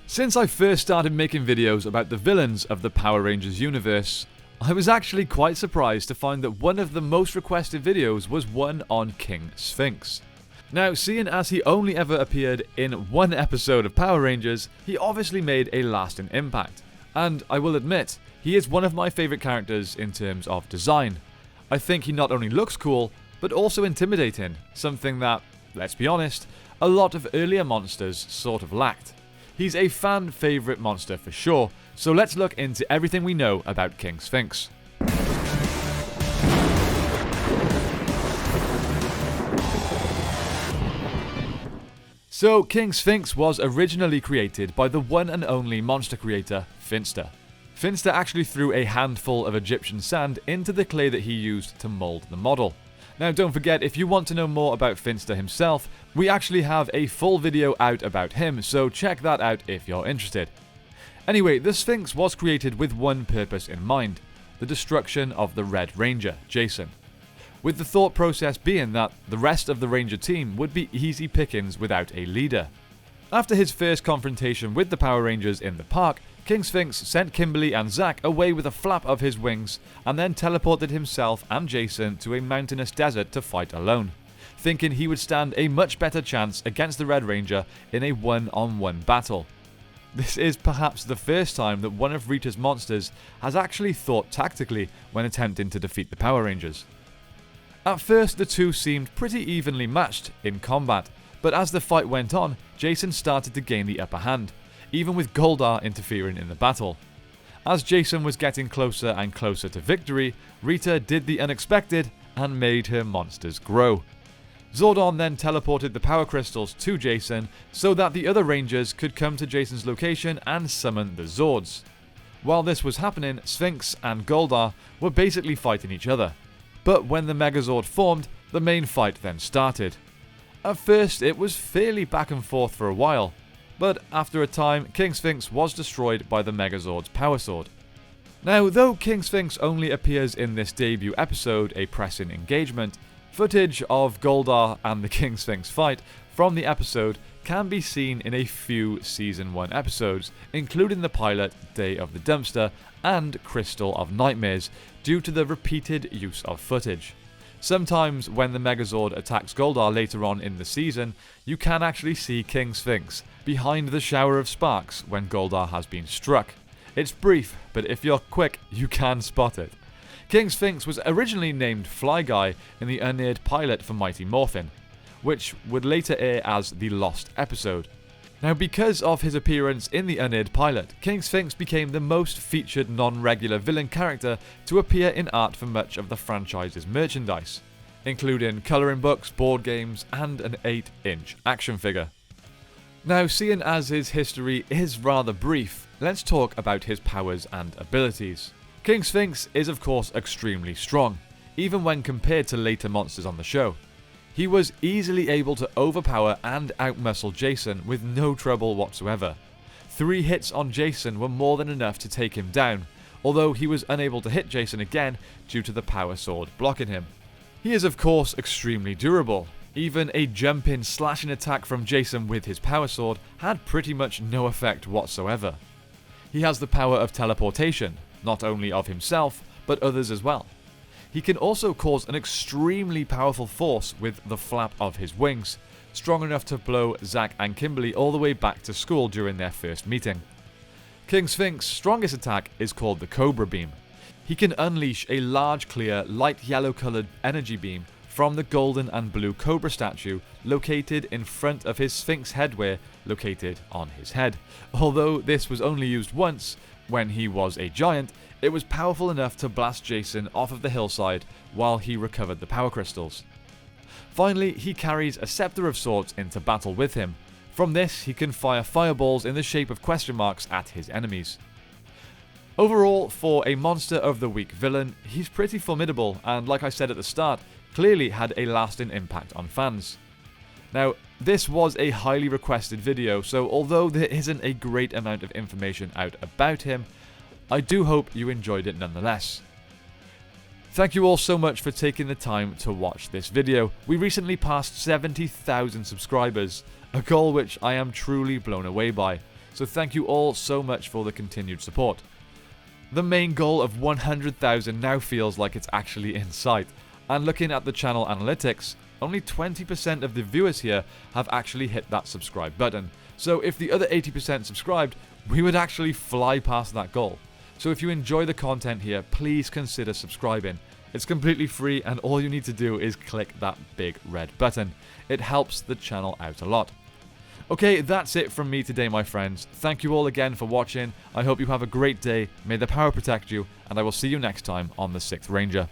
Since I first started making videos about the villains of the Power Rangers universe, I was actually quite surprised to find that one of the most requested videos was one on King Sphinx. Now, seeing as he only ever appeared in one episode of Power Rangers, he obviously made a lasting impact. And I will admit, he is one of my favourite characters in terms of design. I think he not only looks cool, but also intimidating, something that, let's be honest, a lot of earlier monsters sort of lacked. He's a fan favourite monster for sure, so let's look into everything we know about King Sphinx. So, King Sphinx was originally created by the one and only monster creator, Finster. Finster actually threw a handful of Egyptian sand into the clay that he used to mould the model. Now, don't forget, if you want to know more about Finster himself, we actually have a full video out about him, so check that out if you're interested. Anyway, the Sphinx was created with one purpose in mind: the destruction of the Red Ranger, Jason. With the thought process being that the rest of the Ranger team would be easy pickings without a leader. After his first confrontation with the Power Rangers in the park, King Sphinx sent Kimberly and Zack away with a flap of his wings, and then teleported himself and Jason to a mountainous desert to fight alone, thinking he would stand a much better chance against the Red Ranger in a one-on-one battle. This is perhaps the first time that one of Rita's monsters has actually thought tactically when attempting to defeat the Power Rangers. At first, the two seemed pretty evenly matched in combat, but as the fight went on, Jason started to gain the upper hand, even with Goldar interfering in the battle. As Jason was getting closer and closer to victory, Rita did the unexpected and made her monsters grow. Zordon then teleported the power crystals to Jason so that the other Rangers could come to Jason's location and summon the Zords. While this was happening, Sphinx and Goldar were basically fighting each other. But when the Megazord formed, the main fight then started. At first, it was fairly back and forth for a while, but after a time, King Sphinx was destroyed by the Megazord's power sword. Now, though King Sphinx only appears in this debut episode, a pressing engagement, footage of Goldar and the King Sphinx fight from the episode can be seen in a few Season 1 episodes, including the pilot Day of the Dumpster and Crystal of Nightmares, due to the repeated use of footage. Sometimes when the Megazord attacks Goldar later on in the season, you can actually see King Sphinx behind the shower of sparks when Goldar has been struck. It's brief, but if you're quick, you can spot it. King Sphinx was originally named Fly Guy in the unaired pilot for Mighty Morphin, which would later air as the Lost episode. Now, because of his appearance in the unaired pilot, King Sphinx became the most featured non-regular villain character to appear in art for much of the franchise's merchandise, including colouring books, board games, and an 8-inch action figure. Now, seeing as his history is rather brief, let's talk about his powers and abilities. King Sphinx is of course extremely strong, even when compared to later monsters on the show. He was easily able to overpower and outmuscle Jason with no trouble whatsoever. 3 hits on Jason were more than enough to take him down, although he was unable to hit Jason again due to the power sword blocking him. He is of course extremely durable. Even a jump-in slashing attack from Jason with his power sword had pretty much no effect whatsoever. He has the power of teleportation, not only of himself, but others as well. He can also cause an extremely powerful force with the flap of his wings, strong enough to blow Zack and Kimberly all the way back to school during their first meeting. King Sphinx's strongest attack is called the Cobra Beam. He can unleash a large, clear, light yellow coloured energy beam from the golden and blue Cobra statue located in front of his Sphinx headwear located on his head. Although this was only used once, when he was a giant, it was powerful enough to blast Jason off of the hillside while he recovered the power crystals. Finally, he carries a scepter of sorts into battle with him. From this, he can fire fireballs in the shape of question marks at his enemies. Overall, for a Monster of the Week villain, he's pretty formidable and, like I said at the start, clearly had a lasting impact on fans. Now, this was a highly requested video, so although there isn't a great amount of information out about him, I do hope you enjoyed it nonetheless. Thank you all so much for taking the time to watch this video. We recently passed 70,000 subscribers, a goal which I am truly blown away by. so thank you all so much for the continued support. The main goal of 100,000 now feels like it's actually in sight, and looking at the channel analytics, only 20% of the viewers here have actually hit that subscribe button. So if the other 80% subscribed, we would actually fly past that goal. So if you enjoy the content here, please consider subscribing. It's completely free and all you need to do is click that big red button. It helps the channel out a lot. Okay, that's it from me today, my friends. Thank you all again for watching. I hope you have a great day. May the power protect you, and I will see you next time on the 6th Ranger.